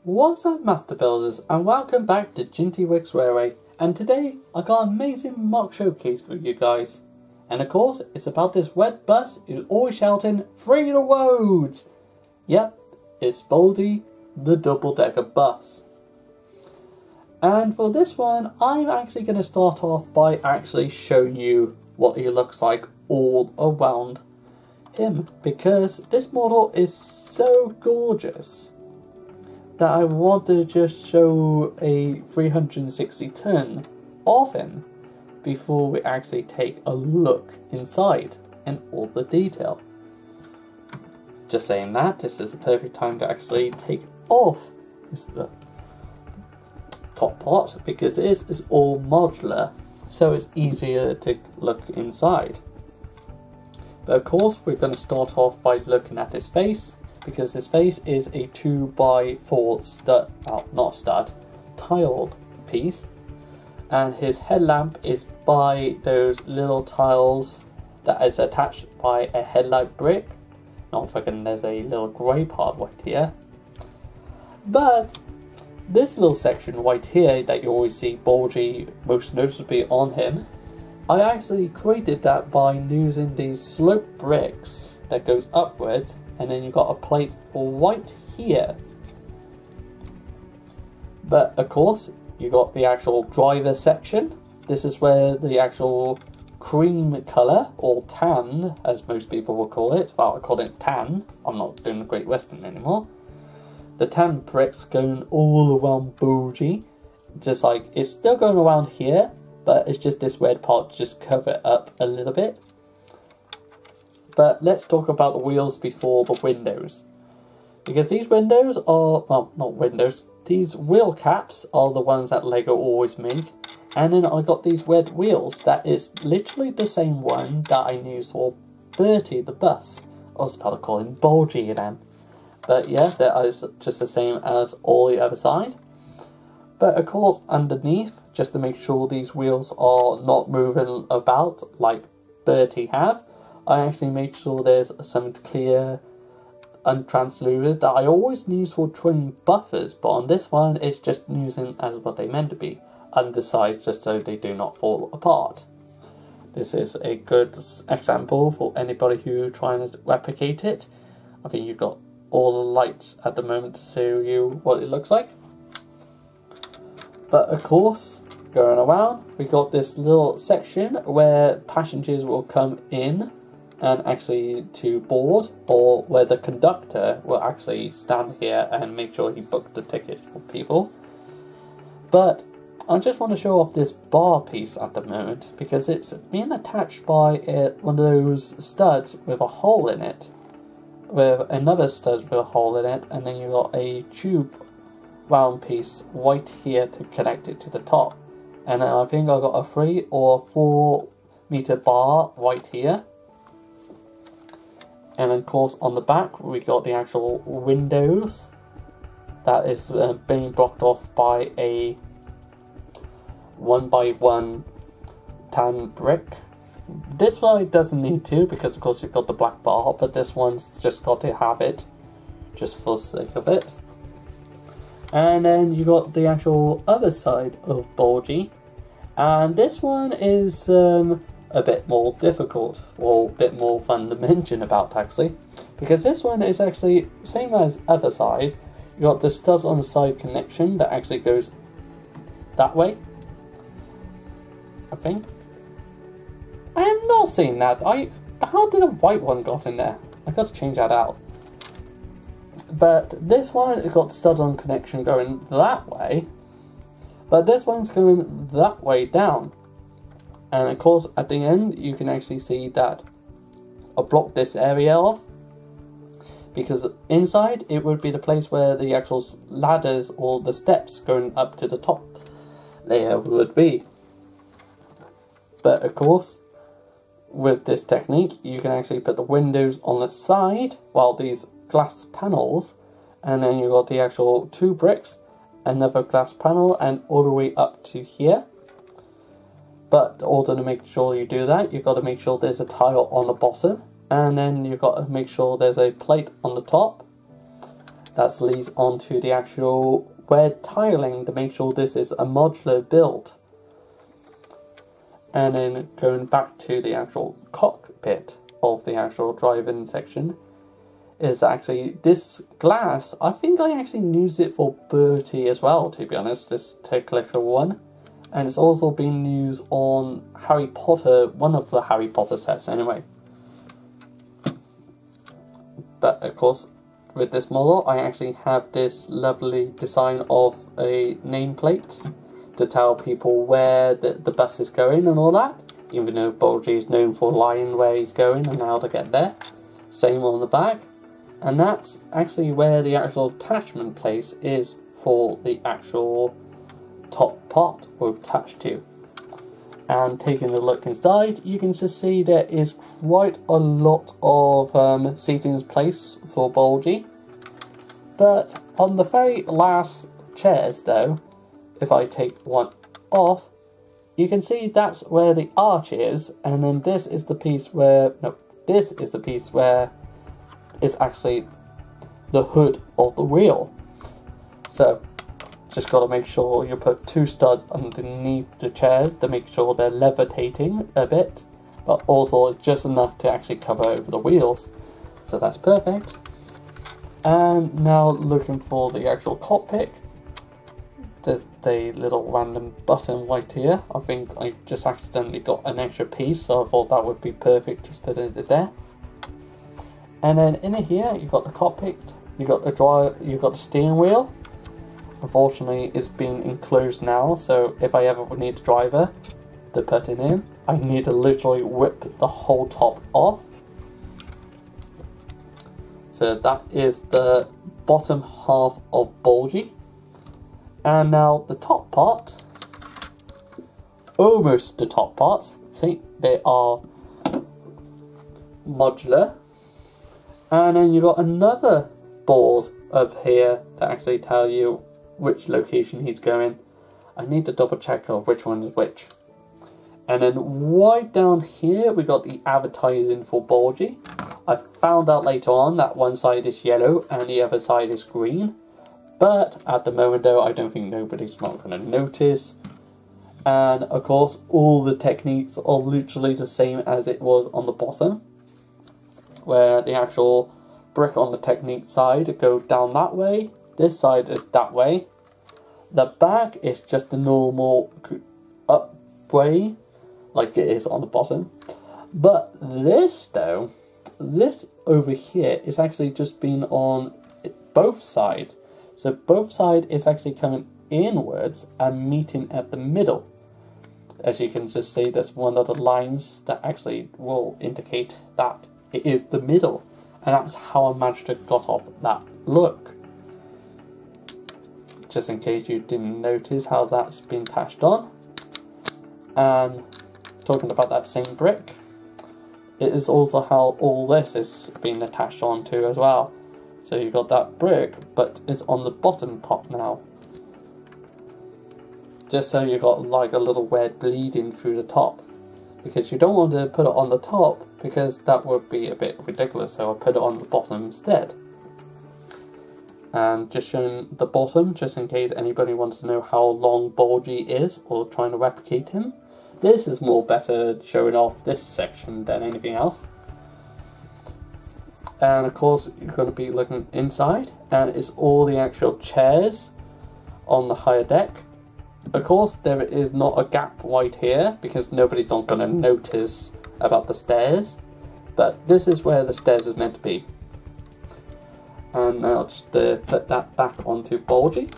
What's up, Master Builders, and welcome back to Ginty Wicks Railway. And today I got an amazing mock showcase for you guys. And of course, it's about this red bus who's always shouting, "Free the roads!" Yep, it's Bulgy, the double-decker bus. And for this one, I'm actually going to start off by actually showing you what he looks like all around him, because this model is so gorgeous that I want to just show a 360 turn of him before we actually take a look inside and all the detail. Just saying that, this is the perfect time to actually take off the top part, because this is all modular, so it's easier to look inside. But of course, we're going to start off by looking at his face, because his face is a 2x4 stud, not stud, tiled piece, and his headlamp is by those little tiles that is attached by a headlight brick. Not forgetting there's a little grey part right here. But this little section right here that you always see Bulgy most noticeably on him, I actually created that by using these slope bricks that goes upwards, and then you've got a plate right here. But of course, you got the actual driver section. This is where the actual cream colour, or tan as most people will call it, well, I call it tan, I'm not doing the Great Western anymore. The tan bricks going all around Bulgy, just like, it's still going around here, but it's just this red part just cover it up a little bit. But let's talk about the wheels before the windows, because these windows are, well, not windows, these wheel caps are the ones that Lego always make. And then I got these red wheels that is literally the same one that I used for Bertie the bus. I was about to call him Bulgy then. But yeah, that is just the same as all the other side. But of course, underneath, just to make sure these wheels are not moving about like Bertie have, I actually made sure there's some clear untranslucent that I always use for trimming buffers, but on this one it's just using as what they meant to be, undersized, just so they do not fall apart. This is a good example for anybody who trying to replicate it. I think you've got all the lights at the moment to show you what it looks like. But of course, going around, we got this little section where passengers will come in and actually to board, or where the conductor will actually stand here and make sure he booked the ticket for people. But I just want to show off this bar piece at the moment, because it's being attached by one of those studs with a hole in it, with another stud with a hole in it, and then you got a tube round piece right here to connect it to the top. And then I think I got a 3 or 4 meter bar right here. And of course on the back we got the actual windows that is being blocked off by a 1x1 tan brick. This one doesn't need to, because of course you've got the black bar, but this one's just got to have it just for the sake of it. And then you got the actual other side of Bulgy, and this one is a bit more difficult, or a bit more fun to mention about actually, because this one is actually same as other side. You got the studs on the side connection that actually goes that way, I think. I am not seeing that. How did a white one got in there? I got to change that out. But this one, it got stud on connection going that way, but this one's going that way down. And of course, at the end, you can actually see that I blocked this area off, because inside it would be the place where the actual ladders or the steps going up to the top layer would be. But of course, with this technique, you can actually put the windows on the side, while these glass panels, and then you got the actual 2 bricks, another glass panel, and all the way up to here. But in order to make sure you do that, you've got to make sure there's a tile on the bottom, and then you've got to make sure there's a plate on the top, that leads onto the actual wed tiling to make sure this is a modular build. And then going back to the actual cockpit of the actual driving section is actually this glass. I think I actually used it for Bertie as well, to be honest, just to click a one. And it's also been used on Harry Potter, one of the Harry Potter sets anyway. But of course, with this model, I actually have this lovely design of a nameplate to tell people where the bus is going and all that. Even though Bulgy is known for lying where he's going and how to get there. Same on the back. And that's actually where the actual attachment place is for the actual top part we're attached to. And taking a look inside, you can just see there is quite a lot of seating in place for Bulgy. But on the very last chairs though, if I take one off, you can see that's where the arch is, and then this is the piece where, no, this is the piece where it's actually the hood of the wheel. So, just got to make sure you put two studs underneath the chairs to make sure they're levitating a bit, but also just enough to actually cover over the wheels. So that's perfect. And now looking for the actual cockpit. There's the little random button right here. I think I just accidentally got an extra piece, so I thought that would be perfect, just put it there. And then in here you've got the cockpit, you've got the steering wheel. Unfortunately it's been enclosed now, so if I ever need a driver to put it in, I need to literally whip the whole top off. So that is the bottom half of Bulgy. And now the top part, almost the top parts, see, they are modular. And then you've got another board up here to actually tell you which location he's going. I need to double check which one is which. And then right down here we got the advertising for Bulgy. I found out later on that one side is yellow and the other side is green. But at the moment though, I don't think nobody's not going to notice. And of course, all the techniques are literally the same as it was on the bottom. Where the actual brick on the technique side go down that way. This side is that way. The back is just the normal up way, like it is on the bottom. But this though, this over here is actually just been on both sides. So both sides is actually coming inwards and meeting at the middle. As you can just see, there's one of the lines that actually will indicate that it is the middle. And that's how I managed to got off that look. Just in case you didn't notice how that's been attached on. And talking about that same brick, it is also how all this is being attached onto as well. So you've got that brick, but it's on the bottom part now. Just so you've got like a little red bleeding through the top. Because you don't want to put it on the top, because that would be a bit ridiculous, so I put it on the bottom instead. And just showing the bottom, just in case anybody wants to know how long Bulgy is, or trying to replicate him. This is more better showing off this section than anything else. And of course, you're going to be looking inside, and it's all the actual chairs on the higher deck. Of course, there is not a gap right here, because nobody's not going to notice about the stairs. But this is where the stairs is meant to be. And now just put that back onto Bulgy.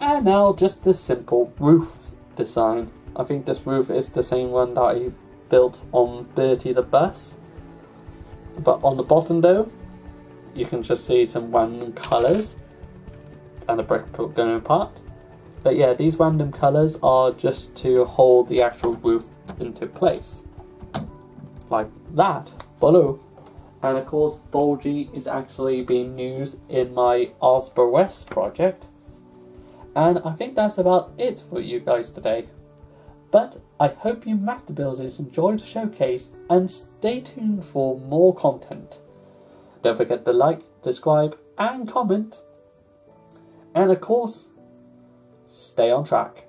And now just the simple roof design. I think this roof is the same one that I built on Bertie the bus. But on the bottom though, you can just see some random colours and a brick going apart. But yeah, these random colours are just to hold the actual roof into place. Like that, below. And of course, Bulgy is actually being used in my Arlesburgh West project. And I think that's about it for you guys today. But I hope you master builders enjoyed the showcase and stay tuned for more content. Don't forget to like, subscribe and comment. And of course, stay on track.